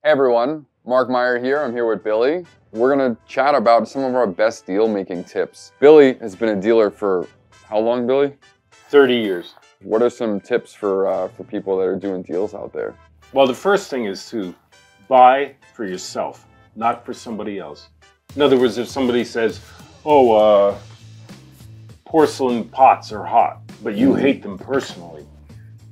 Hey everyone, Mark Meyer here. I'm here with Billy. We're gonna chat about some of our best deal making tips. Billy has been a dealer for how long, Billy? 30 years. What are some tips for people that are doing deals out there? Well, the first thing is to buy for yourself, not for somebody else. In other words, if somebody says, oh, porcelain pots are hot, but you hate them personally,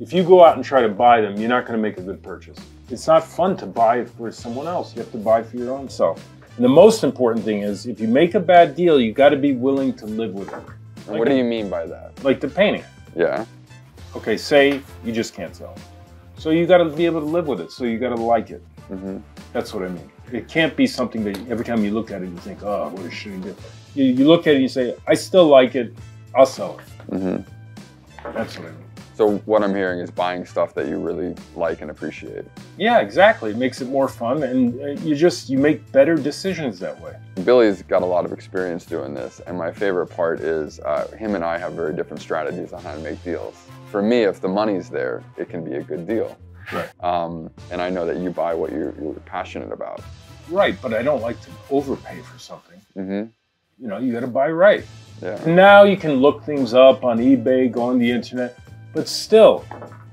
if you go out and try to buy them, you're not going to make a good purchase. It's not fun to buy for someone else. You have to buy for your own self. And the most important thing is, if you make a bad deal, you got to be willing to live with it. And what do you mean by that? Like the painting. Yeah. Okay, say you just can't sell it. So you got to be able to live with it. So you got to like it. That's what I mean. It can't be something that every time you look at it, you think, oh, what a shitty deal. You look at it and you say, I still like it. I'll sell it. That's what I mean. So what I'm hearing is buying stuff that you really like and appreciate. Yeah, exactly. It makes it more fun, and you make better decisions that way. Billy's got a lot of experience doing this, and my favorite part is him and I have very different strategies on how to make deals. For me, if the money's there, it can be a good deal. Right. And I know that you buy what you're passionate about. Right, but I don't like to overpay for something. You know, you got to buy right. Yeah. And now you can look things up on eBay, go on the internet. But still,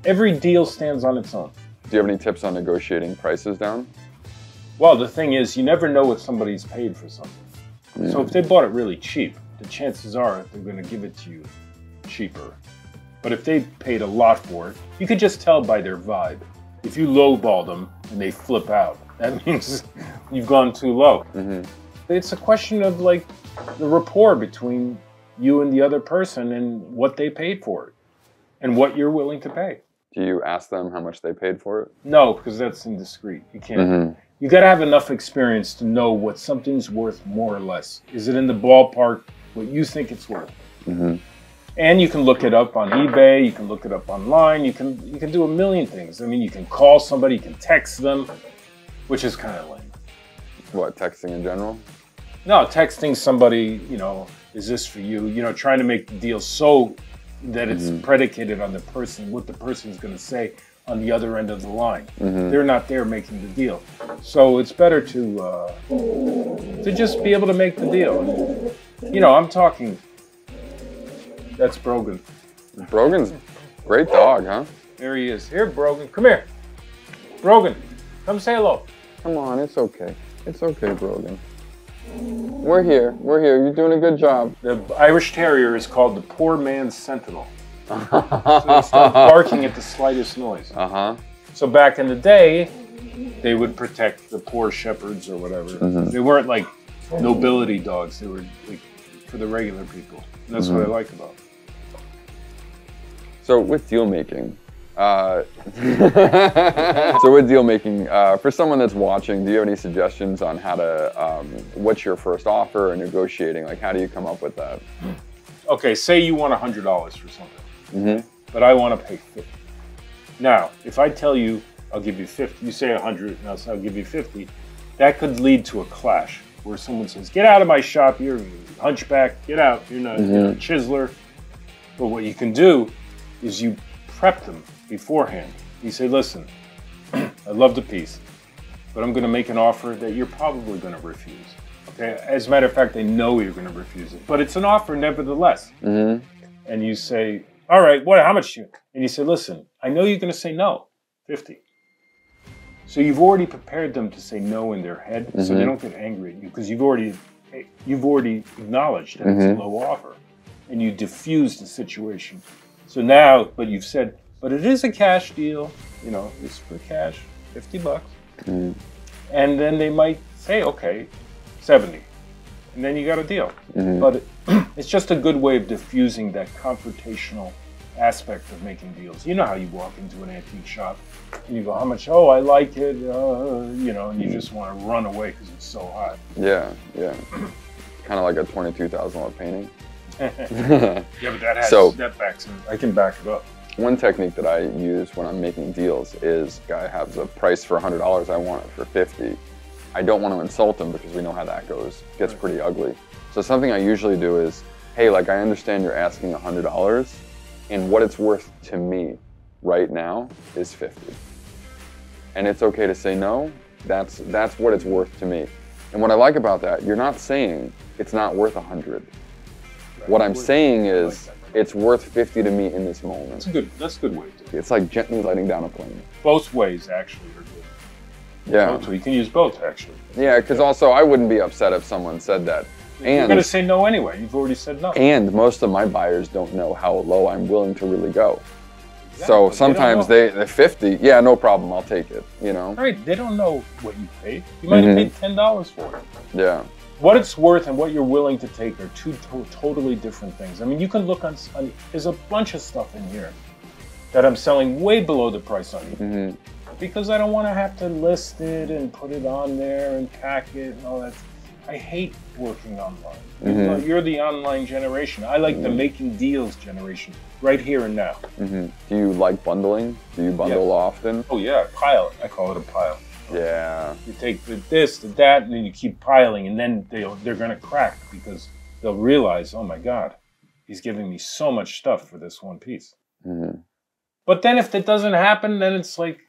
every deal stands on its own. Do you have any tips on negotiating prices down? Well, the thing is, you never know what somebody's paid for something. So if they bought it really cheap, the chances are they're going to give it to you cheaper. But if they paid a lot for it, you could just tell by their vibe. If you lowball them and they flip out, that means you've gone too low. It's a question of like the rapport between you and the other person and what they paid for it. And what you're willing to pay. Do you ask them how much they paid for it? No, because that's indiscreet. You can't. You got to have enough experience to know what something's worth more or less. Is it in the ballpark what you think it's worth? And you can look it up on eBay. You can look it up online. You can do a million things. I mean, you can call somebody. You can text them, which is kind of lame. What, texting in general? No, texting somebody. You know, is this for you? You know, trying to make the deal so that it's predicated on the person, what the person's going to say on the other end of the line. They're not there making the deal. So it's better to just be able to make the deal. You know, I'm talking, that's Brogan. Brogan's great dog, huh? There he is. Here, Brogan, come here. Brogan, come say hello. Come on, it's okay. It's okay, Brogan. We're here. You're doing a good job. The Irish Terrier is called the poor man's sentinel. So they start barking at the slightest noise. So back in the day, they would protect the poor shepherds or whatever. They weren't like nobility dogs. They were like for the regular people. And that's what I like about them. So with deal making, for someone that's watching, do you have any suggestions on how to, what's your first offer or negotiating? Like, how do you come up with that? Okay, say you want $100 for something, but I want to pay $50. Now, if I tell you I'll give you 50, you say 100, and I'll give you 50, that could lead to a clash where someone says, get out of my shop, you're a hunchback, get out, you're not a chiseler. But what you can do is you prep them beforehand. You say, listen, I love the piece, but I'm going to make an offer that you're probably going to refuse. Okay? As a matter of fact, they know you're going to refuse it, but it's an offer nevertheless. And you say, all right, how much you? And you say, listen, I know you're going to say no, 50. So you've already prepared them to say no in their head, so they don't get angry at you because you've already acknowledged that it's a low offer, and you diffuse the situation. So now, but you've said, but it is a cash deal, you know, it's for cash, $50. And then they might say, okay, 70. And then you got a deal. But it's just a good way of diffusing that confrontational aspect of making deals. You know how you walk into an antique shop and you go, how much? Oh, I like it, you know, and you just want to run away because it's so hot. Yeah. Kind of like a $22,000 painting. Yeah, but that has that backs in. I can back it up. One technique that I use when I'm making deals is, guy has a price for $100, I want it for 50. I don't want to insult him because we know how that goes. It gets pretty ugly. So something I usually do is, hey, like, I understand you're asking $100, and what it's worth to me right now is 50. And it's okay to say no, That's what it's worth to me. And what I like about that, you're not saying it's not worth 100. Right. What I'm saying is it's worth 50 to me in this moment. That's a good way to do it. It's like gently letting down a plane. Both ways actually are good. Yeah. So you can use both actually. Yeah, because also I wouldn't be upset if someone said that. And you're going to say no anyway. You've already said no. And most of my buyers don't know how low I'm willing to really go. Exactly. So sometimes they're 50. Yeah, no problem. I'll take it. You know. Right. They don't know what you paid. You might have paid $10 for it. Yeah. What it's worth and what you're willing to take are two totally different things. I mean, you can look on there's a bunch of stuff in here that I'm selling way below the price on eBay because I don't want to have to list it and put it on there and pack it and all that. I hate working online. You're the online generation. I like the making deals generation, right here and now. Do you like bundling? Do you bundle often? Oh yeah, pile. I call it a pile. Yeah. You take this, that, and then you keep piling, and then they're going to crack because they'll realize, oh my God, he's giving me so much stuff for this one piece. But then if that doesn't happen, then it's like,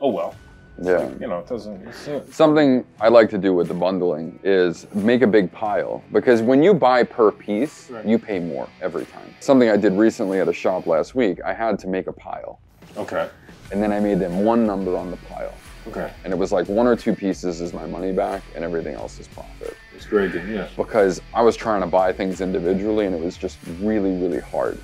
oh well. Yeah. Like, you know, it doesn't. Something I like to do with the bundling is make a big pile because when you buy per piece, you pay more every time. Something I did recently at a shop last week, I had to make a pile. Okay. And then I made them one number on the pile. Okay. And it was like 1 or 2 pieces is my money back and everything else is profit. It's very good, yeah. Because I was trying to buy things individually and it was just really, really hard.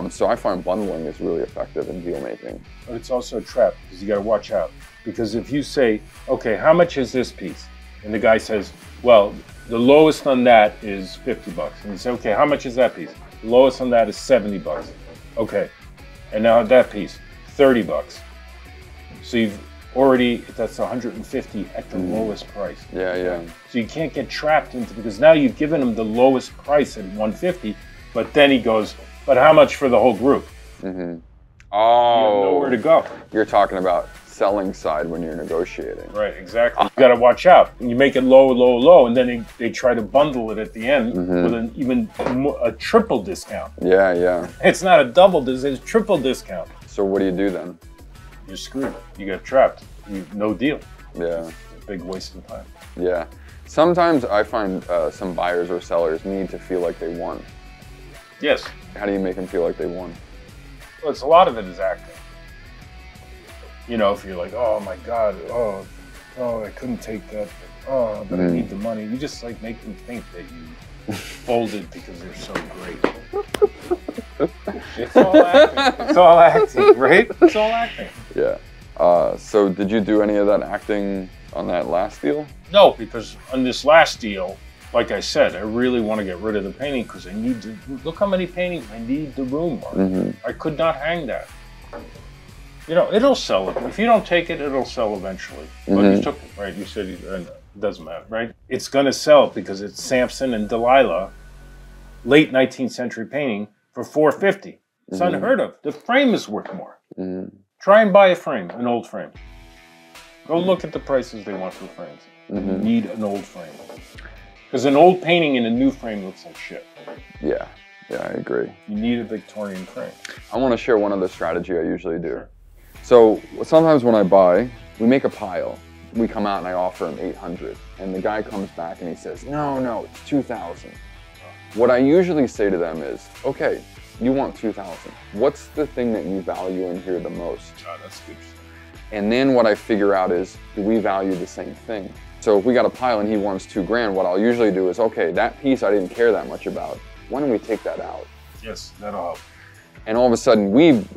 So I find bundling is really effective in deal making. But it's also a trap because you got to watch out. Because if you say, okay, how much is this piece? And the guy says, well, the lowest on that is $50. And you say, okay, how much is that piece? The lowest on that is $70. Okay. And now that piece, $30. So you've already, that's 150 at the lowest price. Yeah, yeah. So you can't get trapped into, because now you've given him the lowest price at 150, but then he goes, but how much for the whole group? Oh. You have nowhere to go. You're talking about selling side when you're negotiating. Right, exactly. You got to watch out. You make it low, low, low, and then they try to bundle it at the end with an even a triple discount. Yeah, yeah. It's not a double, it's a triple discount. So what do you do then? You're screwed. You get trapped. No deal. Yeah. It's a big waste of time. Yeah. Sometimes I find some buyers or sellers need to feel like they won. Yes. How do you make them feel like they won? Well, a lot of it is acting. You know, if you're like, oh my God, oh, I couldn't take that, oh, but I need the money. You just like make them think that you folded because they're so great. It's all acting. It's all acting, right? It's all acting. Yeah. So did you do any of that acting on that last deal? No, because on this last deal, like I said, I really want to get rid of the painting because I need to, look how many paintings, I need the room, Mark. I could not hang that. You know, it'll sell. If you don't take it, it'll sell eventually. But you took it, right? You said it doesn't matter, right? It's going to sell because it's Samson and Delilah, late 19th century painting for $450. It's unheard of. The frame is worth more. Try and buy a frame, an old frame. Go look at the prices they want for frames. You need an old frame. Because an old painting in a new frame looks like shit. Yeah, yeah, I agree. You need a Victorian frame. I want to share one other strategy I usually do. Sure. So sometimes when I buy, we make a pile. We come out and I offer him 800, and the guy comes back and he says, no, it's 2,000. What I usually say to them is, okay, you want 2,000. What's the thing that you value in here the most? Oh, that's good. And then what I figure out is, do we value the same thing? So if we got a pile and he wants $2,000, what I'll usually do is, okay, that piece I didn't care that much about. Why don't we take that out? Yes, that'll help. And all of a sudden we've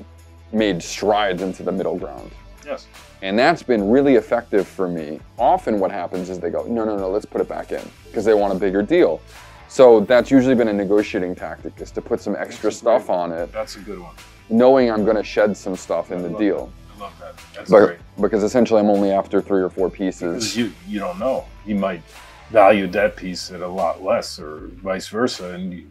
made strides into the middle ground. Yes. And that's been really effective for me. Often what happens is they go, no, let's put it back in, because they want a bigger deal. So that's usually been a negotiating tactic, is to put some extra stuff on it. That's a good one. Knowing I'm going to shed some stuff in the deal. I love that. That's great. Because essentially I'm only after 3 or 4 pieces. Because you don't know. He might value that piece at a lot less, or vice versa, and you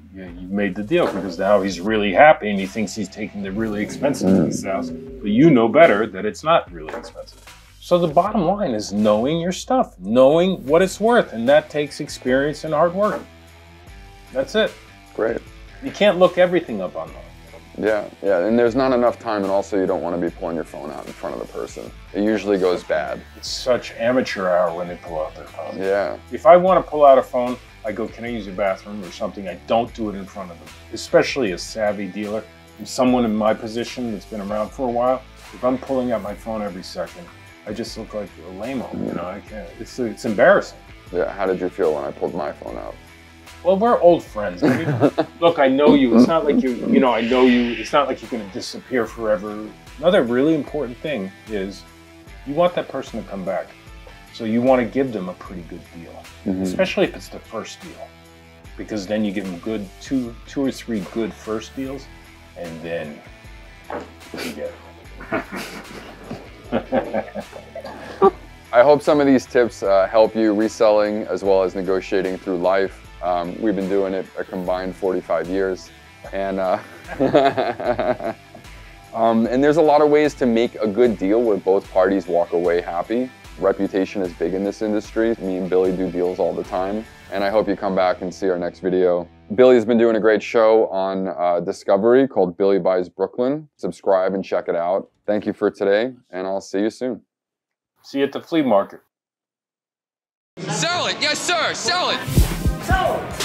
made the deal because now he's really happy and he thinks he's taking the really expensive piece out. But you know better that it's not really expensive. So the bottom line is knowing your stuff, knowing what it's worth, and that takes experience and hard work. That's it. Great. You can't look everything up online. Yeah, yeah, and there's not enough time, and also you don't want to be pulling your phone out in front of the person. It usually goes bad. It's such amateur hour when they pull out their phone. Yeah. If I want to pull out a phone, I go, can I use your bathroom or something? I don't do it in front of them, especially a savvy dealer. And someone in my position that's been around for a while, if I'm pulling out my phone every second, I just look like a lame-o, you know, I can't, it's embarrassing. Yeah, how did you feel when I pulled my phone out? Well, we're old friends. I mean, look, I know you. It's not like you know, I know you. It's not like you're going to disappear forever. Another really important thing is you want that person to come back. So you want to give them a pretty good deal, especially if it's the first deal, because then you give them good two or three good first deals, and then you get it. I hope some of these tips help you reselling as well as negotiating through life. We've been doing it a combined 45 years, and and there's a lot of ways to make a good deal where both parties walk away happy. Reputation is big in this industry. Me and Billy do deals all the time, and I hope you come back and see our next video. Billy's been doing a great show on Discovery called Billy Buys Brooklyn. Subscribe and check it out. Thank you for today, and I'll see you soon. See you at the flea market. Sell it! Yes, sir! Sell it! Sell it!